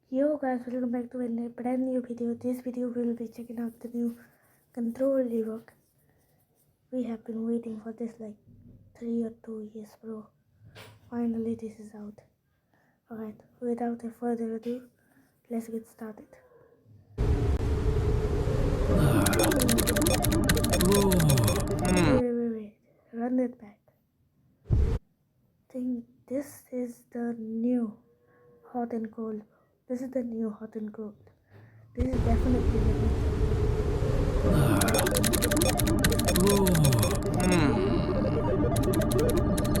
Yo guys, welcome back to a brand new video. This video will be checking out the new control rework. We have been waiting for this like 3 or 2 years, bro. Finally this is out. Alright, without a further ado, let's get started. Wait. Run it back. I think this is the new hot and cold. This is the new hot and cold. This is definitely the new.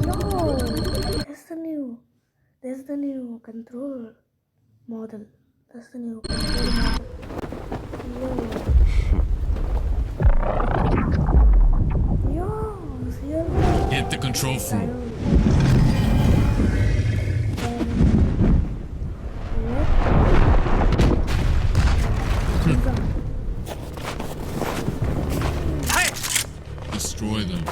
No, that's the new control model. That's the new control model. Yo, hit the control foot. Destroy them.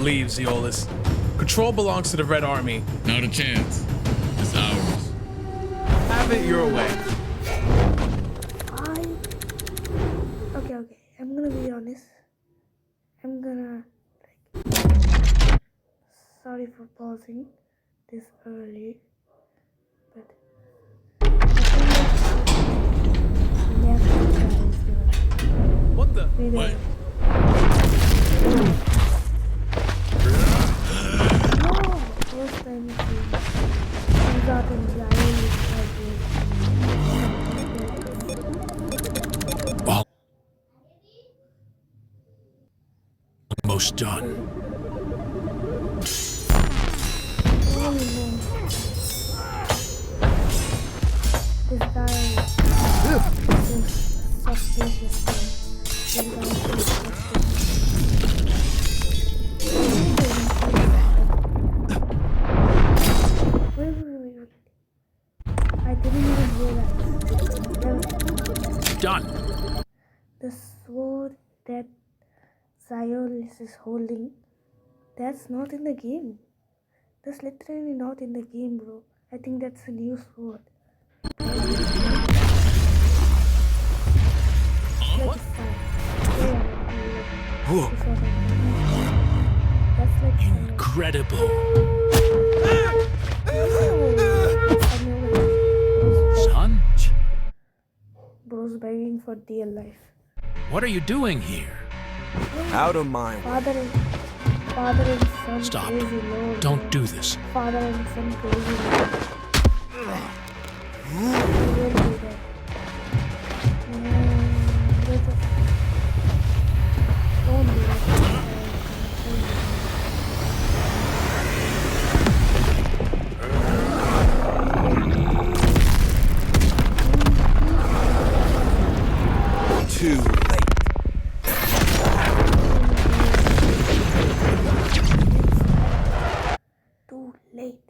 Leave, Zeolus. Control belongs to the Red Army. Not a chance. It's ours. Have it your way. Okay. I'm gonna be honest. I'm gonna sorry for pausing this early, but What the? What? First time we got in Almost done. This guy is suspicious. Wait. I didn't even realize. Done. The sword that Ziolis is holding, that's not in the game. That's literally not in the game, bro. I think that's a new sword. What? Whoa. That's like incredible. Son? Bro's begging for dear life. What are you doing here? Out of my way. Father and son. Stop. Crazy Lord. Don't do this. Father and son crazy Lord. He will do that. Don't do that. Too late. Too late.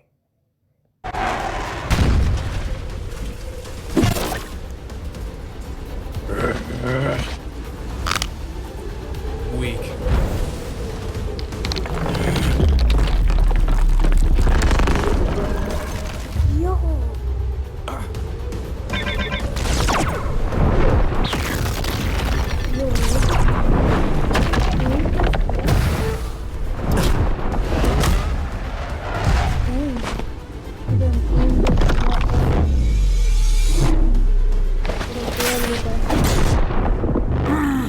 Weak. Yo.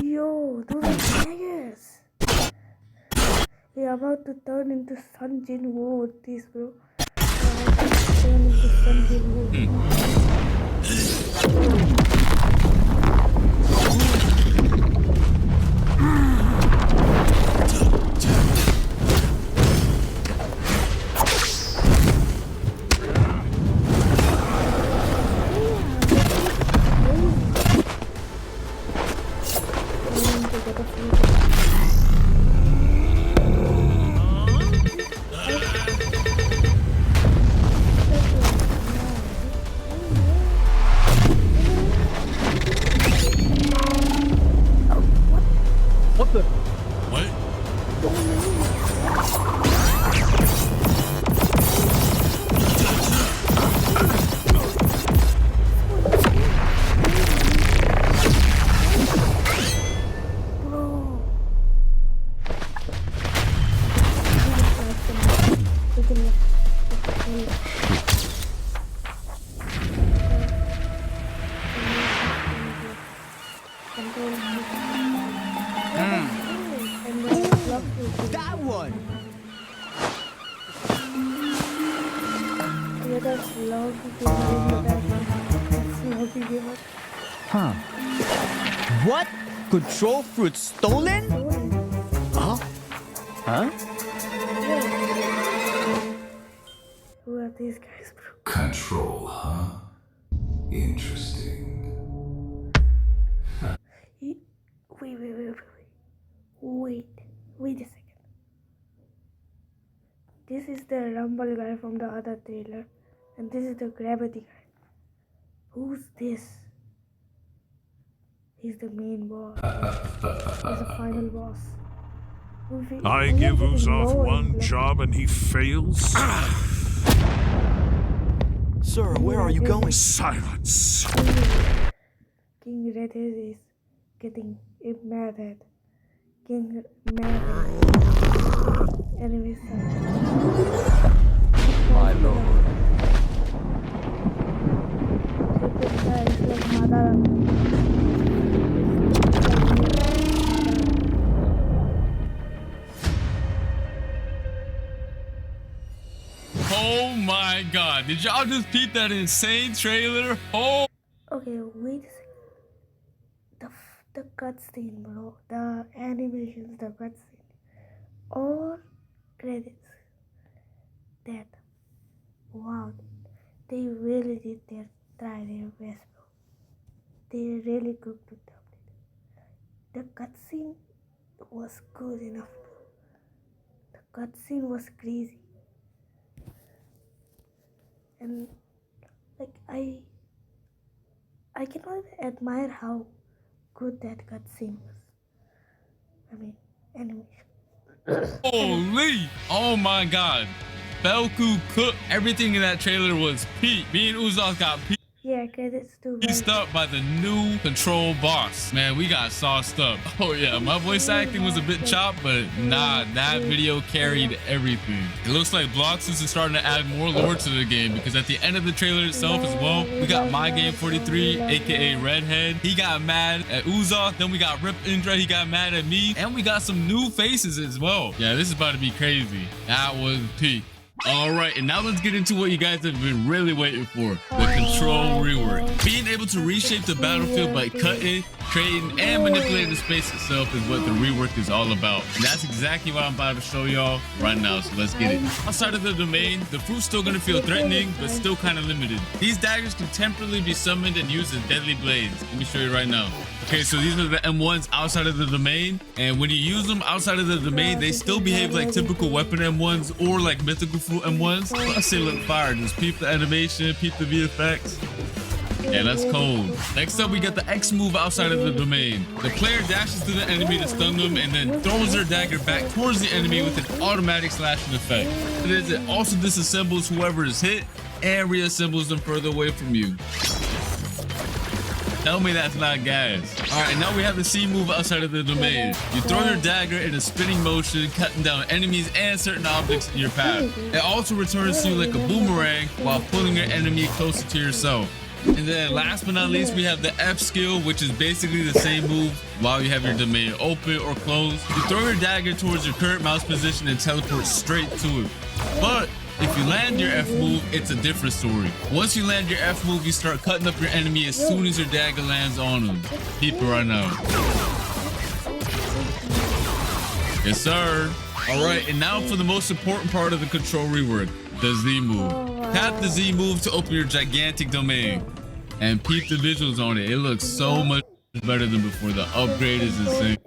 Yo, those are daggers. We are about to turn into Sun Jin Woo with this, bro. We are about to turn into Sun Jin Woo. loggy gamer in the background. It's loggy gamer. Huh. What? Control fruit stolen? Huh? Huh? Who are these guys, bro? Control, huh? Interesting. Wait a second. This is the Rumble guy from the other trailer, and this is the Gravity guy. Who's this? He's the main boss. He's the final boss. I give Uzoth one job and he fails? Sir, where are you going? Silence! King Redhead is getting mad at King Mad enemies. My lord. Oh my god, did y'all just peep that insane trailer? Oh! Okay, wait a second. The cutscene, bro. The animations, the cutscene. All credits. That. Wow. They really did try their best, bro. They really cooked it up. The cutscene was good enough, bro. The cutscene was crazy. And like I cannot admire how good that cutscene was. I mean, animation. Holy! Oh my god. Belku cooked. Everything in that trailer was peak. Me and Uzoth got peaked Yeah, credits to up by the new Control boss. Man, we got sauced up. Oh yeah, my voice acting was a bit chopped, but nah, that video carried everything. It looks like Bloxus is starting to add more lore to the game, because at the end of the trailer itself as well, we got My Game 43, aka Redhead. He got mad at Uzoth. Then we got Rip Indra. He got mad at me. And we got some new faces as well. Yeah, this is about to be crazy. That was peak. All right, and now let's get into what you guys have been really waiting for, the Control rework. Being able to reshape the battlefield by cutting, creating, and manipulating the space itself is what the rework is all about. And that's exactly what I'm about to show y'all right now, so let's get it. Outside of the domain, the fruit's still gonna feel threatening, but still kind of limited. These daggers can temporarily be summoned and used as deadly blades. Let me show you right now. Okay, so these are the M1s outside of the domain, and when you use them outside of the domain, they still behave like typical weapon M1s or like mythical fruit M1s. I say look fire, just peep the animation, peep the VFX. Yeah, that's cold. Next up, we got the X move outside of the domain. The player dashes to the enemy to stun them and then throws their dagger back towards the enemy with an automatic slashing effect. It also disassembles whoever is hit and reassembles them further away from you. Tell me that's not gas. All right, now we have the C move outside of the domain. You throw your dagger in a spinning motion, cutting down enemies and certain objects in your path. It also returns to you like a boomerang while pulling your enemy closer to yourself. And then last but not least, we have the F skill, which is basically the same move while you have your domain open or closed. You throw your dagger towards your current mouse position and teleport straight to it. But if you land your F move, it's a different story. Once you land your F move, you start cutting up your enemy as soon as your dagger lands on them. Keep it right now. Yes, sir. All right, and now for the most important part of the Control rework, the Z move. Tap the Z move to open your gigantic domain. And peep the visuals on it. It looks so much better than before. The upgrade is insane.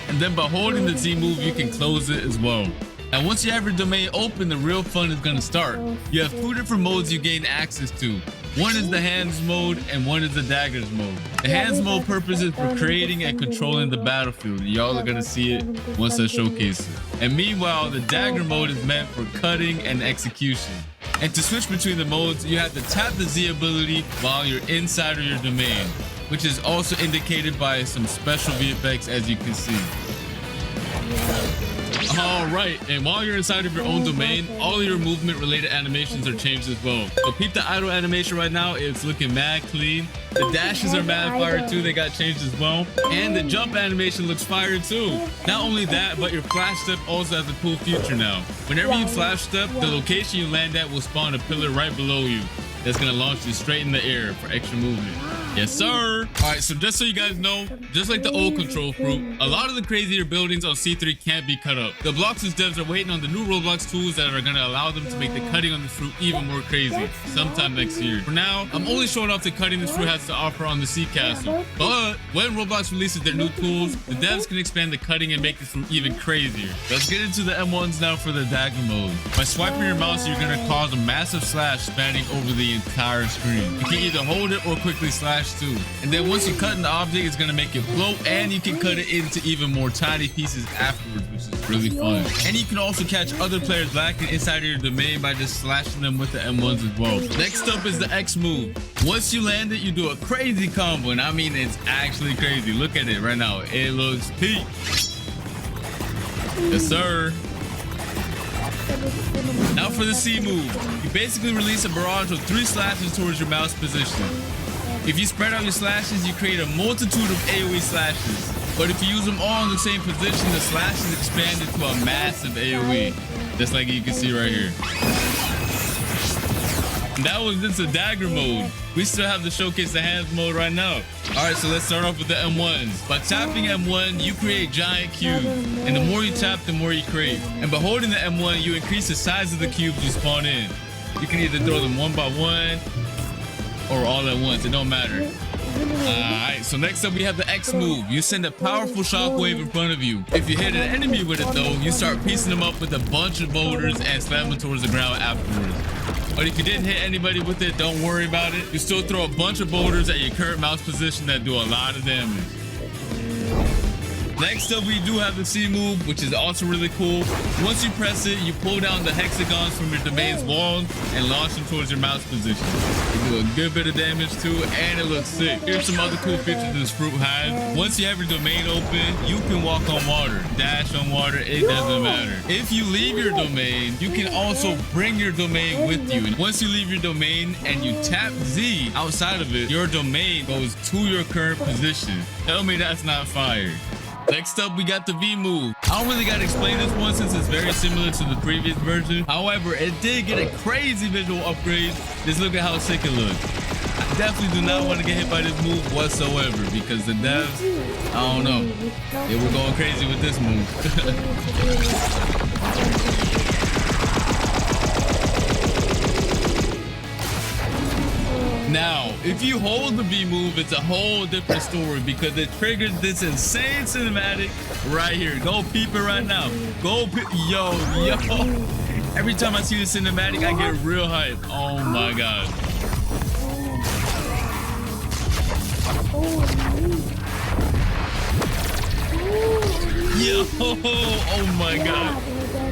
And then by holding the Z move, you can close it as well. And once you have your domain open, the real fun is going to start. You have two different modes you gain access to. One is the hands mode and one is the daggers mode. The hands mode purpose is for creating and controlling the battlefield. Y'all are going to see it once I showcase it. And meanwhile, the dagger mode is meant for cutting and execution. And to switch between the modes, you have to tap the Z ability while you're inside of your domain, which is also indicated by some special VFX as you can see. All right, and while you're inside of your own domain, all of your movement related animations are changed as well. So peep the idle animation right now. It's looking mad clean. The dashes are mad fire too. They got changed as well. And the jump animation looks fire too. Not only that, but your flash step also has a cool feature now. Whenever you flash step, the location you land at will spawn a pillar right below you. That's gonna launch you straight in the air for extra movement. Yes, sir. All right, so just so you guys know, just like the old control fruit, a lot of the crazier buildings on C3 can't be cut up. The Blox's devs are waiting on the new Roblox tools that are gonna allow them to make the cutting on the fruit even more crazy sometime next year. For now, I'm only showing off the cutting this fruit has to offer on the Sea Castle. But when Roblox releases their new tools, the devs can expand the cutting and make this fruit even crazier. Let's get into the M1s now for the dagger mode. By swiping your mouse, you're gonna cause a massive slash spanning over the entire screen. You can either hold it or quickly slash too. And then once you cut an object, it's gonna make it float, and you can cut it into even more tiny pieces afterwards, which is really fun. And you can also catch other players lacking inside of your domain by just slashing them with the M1s as well. Next up is the X move. Once you land it, you do a crazy combo, and I mean it's actually crazy. Look at it right now. It looks peak. Yes, sir. Now for the C move. You basically release a barrage of 3 slashes towards your mouse position. If you spread out your slashes, you create a multitude of AoE slashes. But if you use them all in the same position, the slashes expand into a massive AoE. Just like you can see right here. That was just a dagger mode. We still have to showcase the hands mode right now. All right, so let's start off with the M1s. By tapping M1, you create giant cubes. And the more you tap, the more you create. And by holding the M1, you increase the size of the cubes you spawn in. You can either throw them one by one or all at once. It don't matter. Alright, so next up we have the X move. You send a powerful shockwave in front of you. If you hit an enemy with it though, you start piecing them up with a bunch of boulders and slam them towards the ground afterwards. But if you didn't hit anybody with it, don't worry about it. You still throw a bunch of boulders at your current mouse position that do a lot of damage. Next up, we do have the C move, which is also really cool. Once you press it, you pull down the hexagons from your domain's wall and launch them towards your mouse position. You do a good bit of damage too, and it looks sick. Here's some other cool features this fruit has. Once you have your domain open, you can walk on water, dash on water, it doesn't matter. If you leave your domain, you can also bring your domain with you. And once you leave your domain and you tap Z outside of it, your domain goes to your current position. Tell me that's not fire. Next up, we got the V move. I don't really got to explain this one since it's very similar to the previous version. However, it did get a crazy visual upgrade. Just look at how sick it looks. I definitely do not want to get hit by this move whatsoever because the devs, I don't know. They were going crazy with this move. Now, if you hold the V move, it's a whole different story because it triggers this insane cinematic right here. Go peep it right now. Go peep. Yo. Every time I see the cinematic, I get real hype. Oh my God. Yo, oh my God.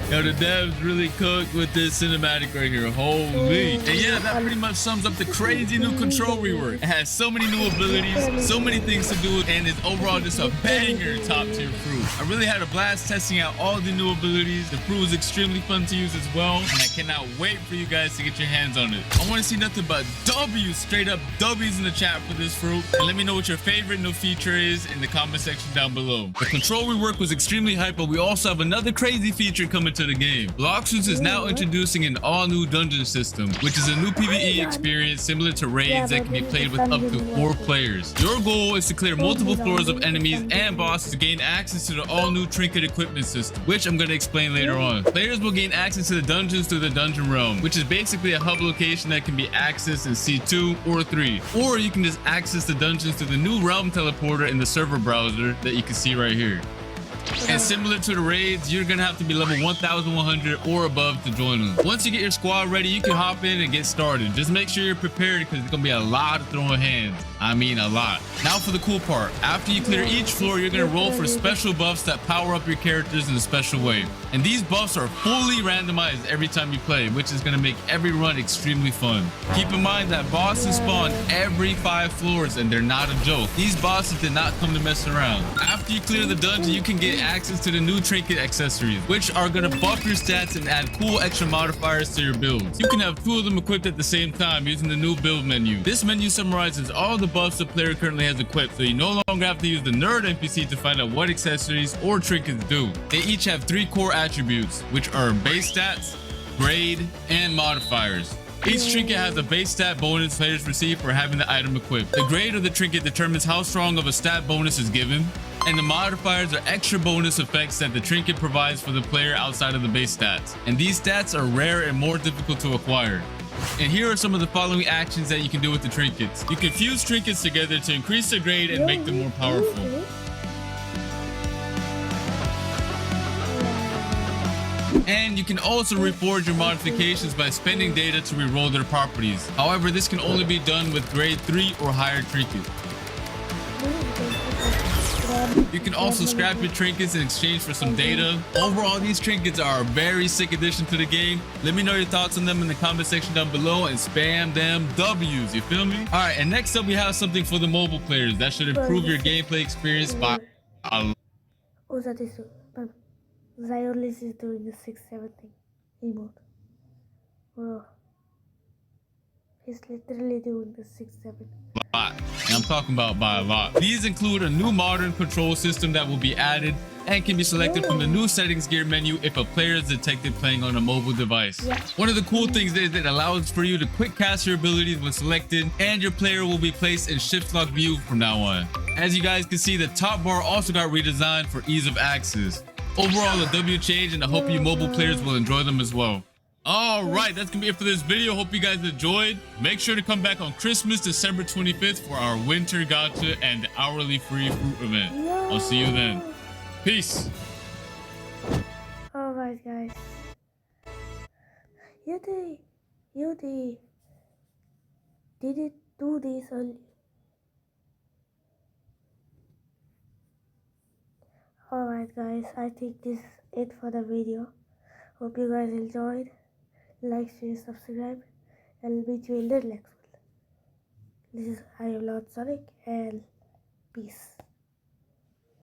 Yo, the devs really cooked with this cinematic right here. Holy. And yeah, that pretty much sums up the crazy new control rework. It has so many new abilities, so many things to do, and it's overall just a banger top tier fruit. I really had a blast testing out all the new abilities. The fruit was extremely fun to use as well, and I cannot wait for you guys to get your hands on it. I want to see nothing but W's, straight up W's in the chat for this fruit. And let me know what your favorite new feature is in the comment section down below. The control rework was extremely hype, but we also have another crazy feature coming to the game. Bloxus is now introducing an all-new dungeon system, which is a new PvE experience similar to raids that can be played with up to 4 players. Your goal is to clear multiple floors of enemies and bosses to gain access to the all-new trinket equipment system, which I'm going to explain later on. Players will gain access to the dungeons through the dungeon realm, which is basically a hub location that can be accessed in C2 or 3. Or you can just access the dungeons through the new realm teleporter in the server browser that you can see right here. And similar to the raids, you're gonna have to be level 1100 or above to join them. Once you get your squad ready, you can hop in and get started. Just make sure you're prepared because it's gonna be a lot of throwing hands. I mean a lot. Now for the cool part. After you clear each floor, you're gonna roll for special buffs that power up your characters in a special way. And these buffs are fully randomized every time you play, which is gonna make every run extremely fun. Keep in mind that bosses spawn every 5 floors and they're not a joke. These bosses did not come to mess around. After you clear the dungeon, you can get access to the new trinket accessories, which are gonna buff your stats and add cool extra modifiers to your builds. You can have 2 of them equipped at the same time using the new build menu. This menu summarizes all the buffs the player currently has equipped, so you no longer have to use the nerd NPC to find out what accessories or trinkets do. They each have 3 core attributes, which are base stats, grade, and modifiers. Each trinket has a base stat bonus players receive for having the item equipped. The grade of the trinket determines how strong of a stat bonus is given, and the modifiers are extra bonus effects that the trinket provides for the player outside of the base stats. And these stats are rare and more difficult to acquire. And here are some of the following actions that you can do with the trinkets. You can fuse trinkets together to increase their grade and make them more powerful. And you can also reforge your modifications by spending data to reroll their properties. However, this can only be done with grade 3 or higher trinkets. You can also scrap your trinkets in exchange for some data. Overall, these trinkets are a very sick addition to the game. Let me know your thoughts on them in the comment section down below and spam them W's, you feel me? All right, and next up we have something for the mobile players that should improve your gameplay experience by a lot. Oh, that is Ziolis is doing the 6-7 thing. Emote. Bro. He's literally doing the 6-7. And I'm talking about by a lot. These include a new modern control system that will be added and can be selected from the new settings gear menu if a player is detected playing on a mobile device. One of the cool things is that it allows for you to quick cast your abilities when selected, and your player will be placed in shift lock view from now on. As you guys can see, the top bar also got redesigned for ease of access. Overall, the W changed, and I hope you mobile players will enjoy them as well. All right, that's gonna be it for this video. Hope you guys enjoyed. Make sure to come back on Christmas, December 25th for our winter gacha and hourly free fruit event. I'll see you then. Peace. Alright guys. You did it do this early. Alright guys, I think this is it for the video. Hope you guys enjoyed. Like, share, subscribe, and meet you in the next one. This is I am Lord Sonic, and peace.